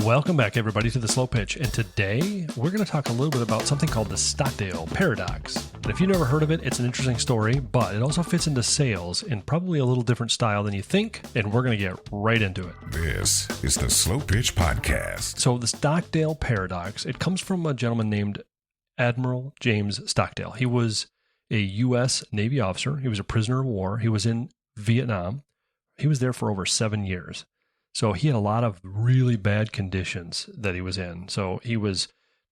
Welcome back, everybody, to the Slow Pitch. And today, we're going to talk a little bit about something called the Stockdale Paradox. And if you've never heard of it, it's an interesting story, but it also fits into sales in probably a little different style than you think, and we're going to get right into it. This is the Slow Pitch Podcast. So the Stockdale Paradox, it comes from a gentleman named Admiral James Stockdale. He was a U.S. Navy officer. He was a prisoner of war. He was in Vietnam. He was there for over 7 years. So he had a lot of really bad conditions that he was in. So he was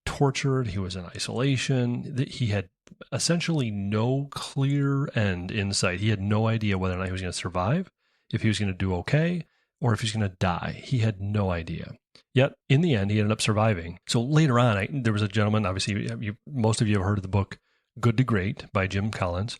tortured. He was in isolation. He had essentially no clear end in sight. He had no idea whether or not he was going to survive, if he was going to do okay, or if he was going to die. He had no idea. Yet, in the end, he ended up surviving. So later on, there was a gentleman, obviously, most of you have heard of the book Good to Great by Jim Collins.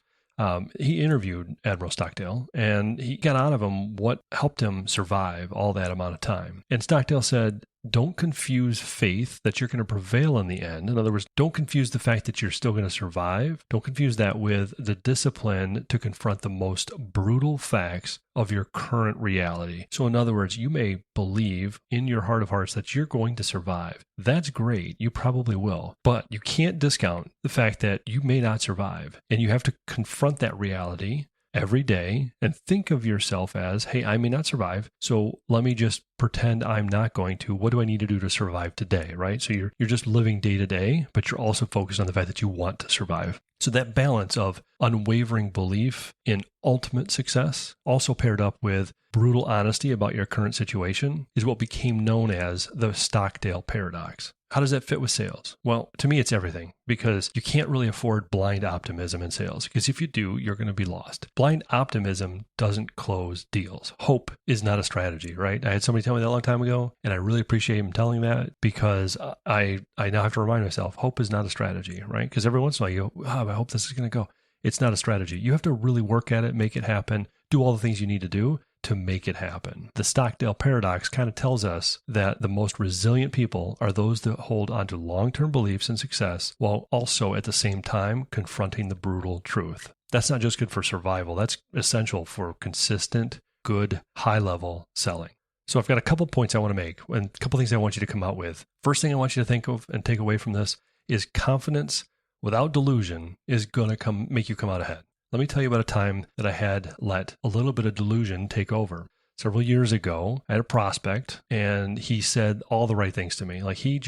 He interviewed Admiral Stockdale, and he got out of him what helped him survive all that amount of time. And Stockdale said, don't confuse faith that you're going to prevail in the end. In other words, don't confuse the fact that you're still going to survive. Don't confuse that with the discipline to confront the most brutal facts of your current reality. So in other words, you may believe in your heart of hearts that you're going to survive. That's great. You probably will. But you can't discount the fact that you may not survive. And you have to confront that reality every day and think of yourself as, hey, I may not survive, so let me just pretend I'm not going to. What do I need to do to survive today, right? So you're just living day to day, but you're also focused on the fact that you want to survive. So that balance of unwavering belief in ultimate success, also paired up with brutal honesty about your current situation, is what became known as the Stockdale Paradox. How does that fit with sales? Well, to me, it's everything, because you can't really afford blind optimism in sales, because if you do, you're going to be lost. Blind optimism doesn't close deals. Hope is not a strategy, right? I had somebody tell me that a long time ago, and I really appreciate him telling that, because I now have to remind myself, hope is not a strategy, right? Because every once in a while you go, I hope this is going to go. It's not a strategy. You have to really work at it, make it happen, do all the things you need to do to make it happen. The Stockdale Paradox kind of tells us that the most resilient people are those that hold onto long-term beliefs in success while also at the same time confronting the brutal truth. That's not just good for survival. That's essential for consistent, good, high-level selling. So I've got a couple points I want to make and a couple things I want you to come out with. First thing I want you to think of and take away from this is confidence without delusion is going to make you come out ahead. Let me tell you about a time that I had let a little bit of delusion take over. Several years ago, I had a prospect, and he said all the right things to me. Like he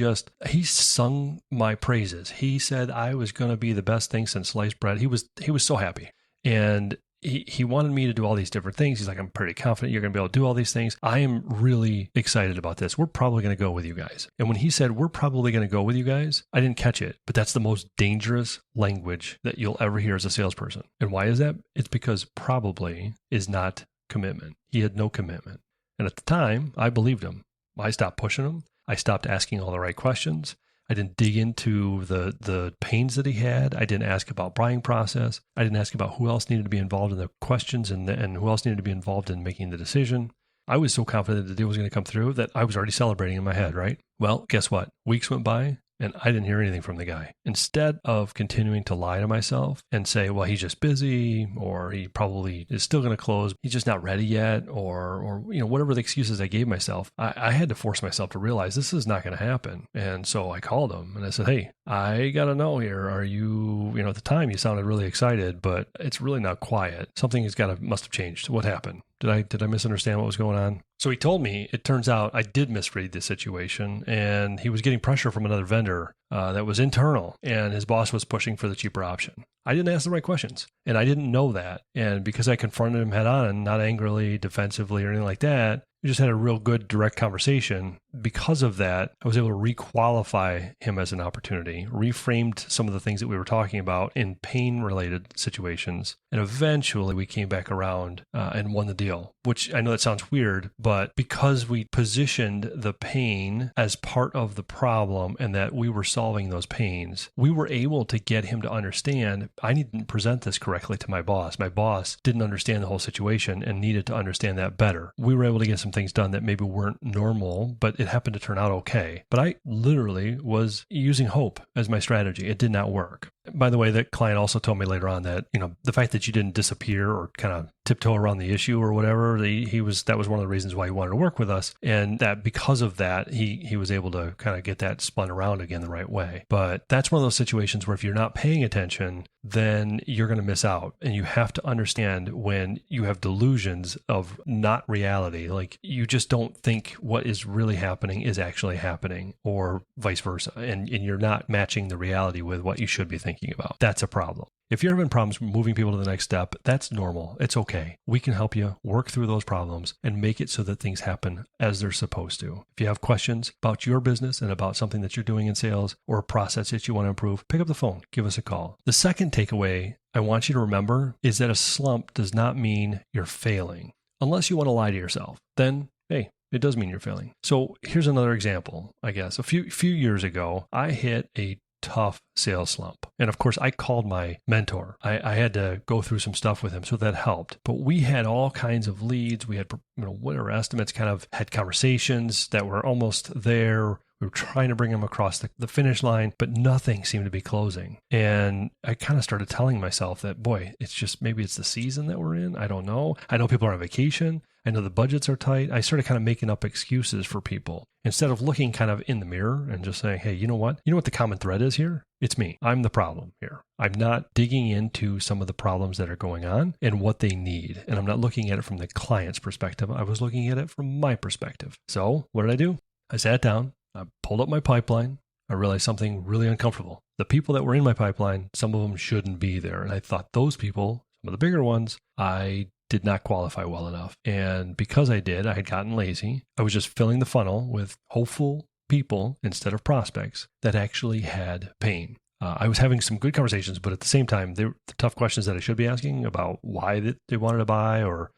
sung my praises. He said I was going to be the best thing since sliced bread. He was so happy. And he wanted me to do all these different things. He's like, I'm pretty confident you're going to be able to do all these things. I am really excited about this. We're probably going to go with you guys. And when he said, we're probably going to go with you guys, I didn't catch it. But that's the most dangerous language that you'll ever hear as a salesperson. And why is that? It's because probably is not commitment. He had no commitment. And at the time, I believed him. I stopped pushing him. I stopped asking all the right questions. I didn't dig into the pains that he had. I didn't ask about buying process. I didn't ask about who else needed to be involved in the questions and who else needed to be involved in making the decision. I was so confident the deal was going to come through that I was already celebrating in my head, right? Well, guess what? Weeks went by and I didn't hear anything from the guy. Instead of continuing to lie to myself and say, well, he's just busy, or he probably is still going to close, he's just not ready yet, or whatever the excuses I gave myself, I had to force myself to realize this is not going to happen. And so I called him and I said, hey, I got to know here. Are you, at the time you sounded really excited, but it's really not quiet. Something must have changed. What happened? Did I misunderstand what was going on? So he told me, it turns out I did misread the situation, and he was getting pressure from another vendor that was internal, and his boss was pushing for the cheaper option. I didn't ask the right questions, and I didn't know that. And because I confronted him head on, and not angrily, defensively, or anything like that, we just had a real good direct conversation. Because of that, I was able to requalify him as an opportunity, reframed some of the things that we were talking about in pain-related situations, and eventually we came back around and won the deal, which I know that sounds weird, but because we positioned the pain as part of the problem and that we were solving those pains, we were able to get him to understand, I didn't present this correctly to my boss. My boss didn't understand the whole situation and needed to understand that better. We were able to get some things done that maybe weren't normal, but it happened to turn out okay. But I literally was using hope as my strategy. It did not work. By the way, that client also told me later on that, the fact that you didn't disappear or kind of tiptoe around the issue or whatever, that was one of the reasons why he wanted to work with us. And that because of that, he was able to kind of get that spun around again the right way. But that's one of those situations where if you're not paying attention, then you're going to miss out. And you have to understand when you have delusions of not reality, like you just don't think what is really happening is actually happening, or vice versa. And you're not matching the reality with what you should be thinking about. That's a problem. If you're having problems moving people to the next step, that's normal. It's okay. We can help you work through those problems and make it so that things happen as they're supposed to. If you have questions about your business and about something that you're doing in sales or a process that you want to improve, pick up the phone, give us a call. The second takeaway I want you to remember is that a slump does not mean you're failing. Unless you want to lie to yourself, then, hey, it does mean you're failing. So here's another example, I guess. A few years ago, I hit a tough sales slump. And of course, I called my mentor. I had to go through some stuff with him, so that helped. But we had all kinds of leads. We had, what our estimates, kind of had conversations that were almost there. We were trying to bring them across the finish line, but nothing seemed to be closing. And I kind of started telling myself that, boy, maybe it's the season that we're in. I don't know. I know people are on vacation. I know the budgets are tight. I started kind of making up excuses for people instead of looking kind of in the mirror and just saying, hey, you know what? You know what the common thread is here? It's me. I'm the problem here. I'm not digging into some of the problems that are going on and what they need. And I'm not looking at it from the client's perspective. I was looking at it from my perspective. So what did I do? I sat down. I pulled up my pipeline. I realized something really uncomfortable. The people that were in my pipeline, some of them shouldn't be there. And I thought those people, some of the bigger ones, I did not qualify well enough. And because I had gotten lazy. I was just filling the funnel with hopeful people instead of prospects that actually had pain. I was having some good conversations, but at the same time, they were the tough questions that I should be asking about why they wanted to buy or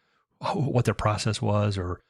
what their process was or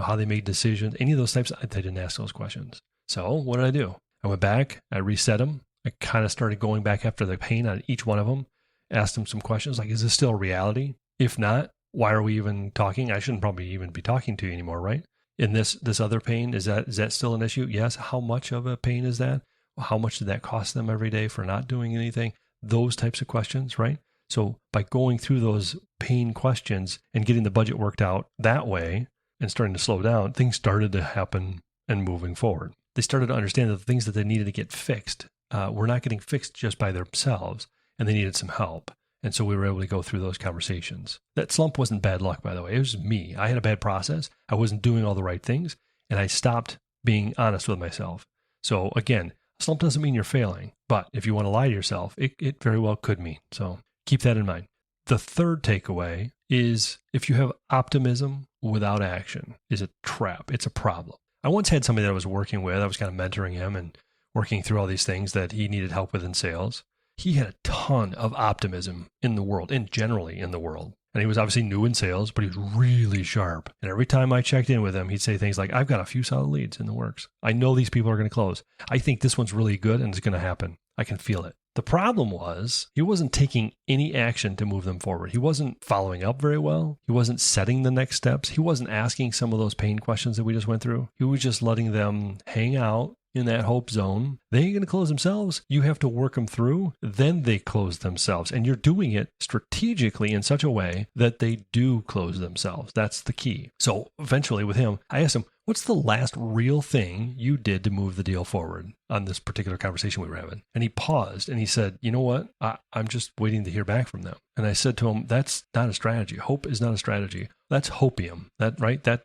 how they made decisions. Any of those types, I didn't ask those questions. So what did I do? I went back, I reset them. I kind of started going back after the pain on each one of them, asked them some questions like, is this still reality? If not, why are we even talking? I shouldn't probably even be talking to you anymore, right? In this other pain, is that still an issue? Yes. How much of a pain is that? How much did that cost them every day for not doing anything? Those types of questions, right? So by going through those pain questions and getting the budget worked out that way and starting to slow down, things started to happen and moving forward. They started to understand that the things that they needed to get fixed were not getting fixed just by themselves, and they needed some help. And so we were able to go through those conversations. That slump wasn't bad luck, by the way. It was me. I had a bad process. I wasn't doing all the right things, and I stopped being honest with myself. So again, slump doesn't mean you're failing, but if you want to lie to yourself, it very well could mean. So keep that in mind. The third takeaway is if you have optimism without action is a trap. It's a problem. I once had somebody that I was working with. I was kind of mentoring him and working through all these things that he needed help with in sales. He had a ton of optimism in the world and generally in the world. And he was obviously new in sales, but he was really sharp. And every time I checked in with him, he'd say things like, I've got a few solid leads in the works. I know these people are going to close. I think this one's really good and it's going to happen. I can feel it. The problem was he wasn't taking any action to move them forward. He wasn't following up very well. He wasn't setting the next steps. He wasn't asking some of those pain questions that we just went through. He was just letting them hang out in that hope zone. They ain't going to close themselves. You have to work them through. Then they close themselves. And you're doing it strategically in such a way that they do close themselves. That's the key. So eventually with him, I asked him, what's the last real thing you did to move the deal forward on this particular conversation we were having? And he paused and he said, you know what? I'm just waiting to hear back from them. And I said to him, that's not a strategy. Hope is not a strategy. That's hopium.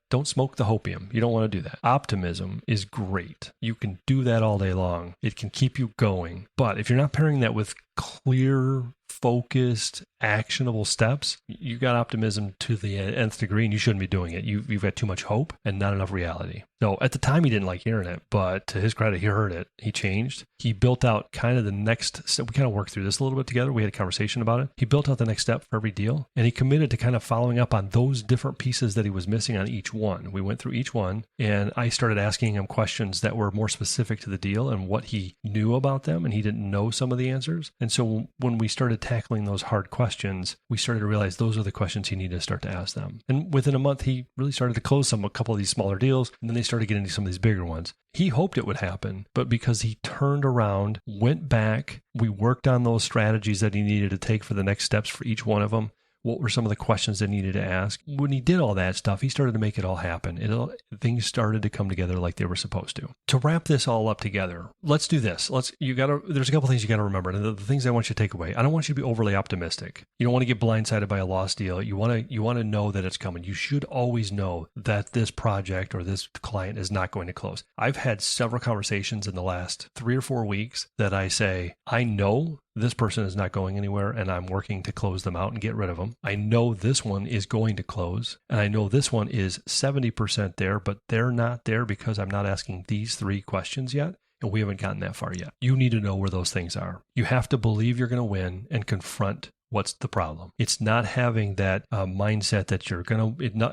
Don't smoke the hopium. You don't want to do that. Optimism is great. You can do that all day long. It can keep you going. But if you're not pairing that with clear, focused, actionable steps, you got optimism to the nth degree and you shouldn't be doing it. You've got too much hope and not enough reality. So at the time he didn't like hearing it, but to his credit, he heard it. He changed. He built out kind of the next step. We kind of worked through this a little bit together. We had a conversation about it. He built out the next step for every deal and he committed to kind of following up on those different pieces that he was missing on each one. We went through each one and I started asking him questions that were more specific to the deal and what he knew about them, and he didn't know some of the answers. And so when we started tackling those hard questions, we started to realize those are the questions he needed to start to ask them. And within a month, he really started to close a couple of these smaller deals, and then they started getting into some of these bigger ones. He hoped it would happen, but because he turned around, went back, we worked on those strategies that he needed to take for the next steps for each one of them. What were some of the questions they needed to ask? When he did all that stuff, he started to make it all happen. Things started to come together like they were supposed to. To wrap this all up together, let's do this. There's a couple things you got to remember. And the things I want you to take away. I don't want you to be overly optimistic. You don't want to get blindsided by a lost deal. You want to know that it's coming. You should always know that this project or this client is not going to close. I've had several conversations in the last 3 or 4 weeks that I say, I know this person is not going anywhere and I'm working to close them out and get rid of them. I know this one is going to close and I know this one is 70% there, but they're not there because I'm not asking these 3 questions yet. And we haven't gotten that far yet. You need to know where those things are. You have to believe you're going to win and confront what's the problem. It's not having that mindset that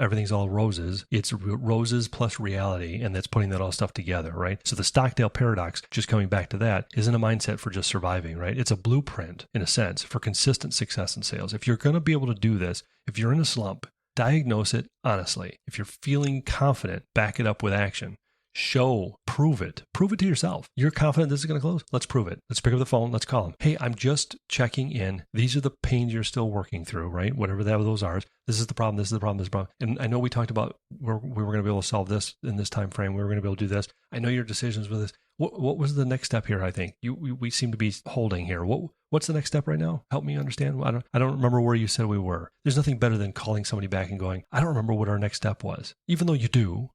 everything's all roses. It's roses plus reality, and that's putting that all stuff together, right? So the Stockdale Paradox, just coming back to that, isn't a mindset for just surviving, right? It's a blueprint, in a sense, for consistent success in sales. If you're going to be able to do this, if you're in a slump, diagnose it honestly. If you're feeling confident, back it up with action. Prove it to yourself. You're confident this is going to close? Let's prove it. Let's pick up the phone. Let's call them. Hey, I'm just checking in. These are the pains you're still working through, right? Whatever those are. This is the problem. This is the problem. This is the problem. And I know we talked about we were going to be able to solve this in this time frame. We were going to be able to do this. I know your decisions with this. What was the next step here? I think we seem to be holding here. What's the next step right now? Help me understand. I don't remember where you said we were. There's nothing better than calling somebody back and going, I don't remember what our next step was. Even though you do,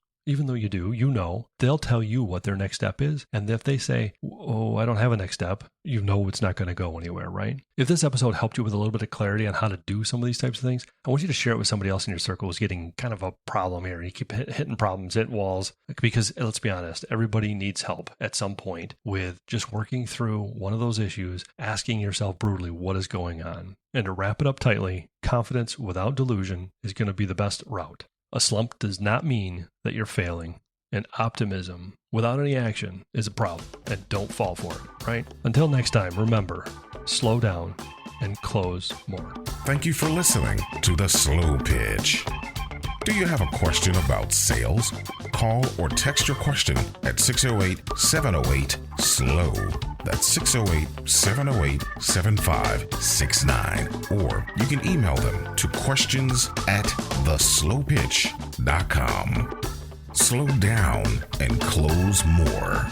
they'll tell you what their next step is. And if they say, oh, I don't have a next step, you know it's not going to go anywhere, right? If this episode helped you with a little bit of clarity on how to do some of these types of things, I want you to share it with somebody else in your circle who's getting kind of a problem here. You keep hitting problems, hitting walls, because let's be honest, everybody needs help at some point with just working through one of those issues, asking yourself brutally, what is going on? And to wrap it up tightly, confidence without delusion is going to be the best route. A slump does not mean that you're failing, and optimism without any action is a problem, and don't fall for it, right? Until next time, remember, slow down and close more. Thank you for listening to The Slow Pitch. Do you have a question about sales? Call or text your question at 608-708-SLOW. That's 608-708-7569. Or you can email them to questions@theslowpitch.com. Slow down and close more.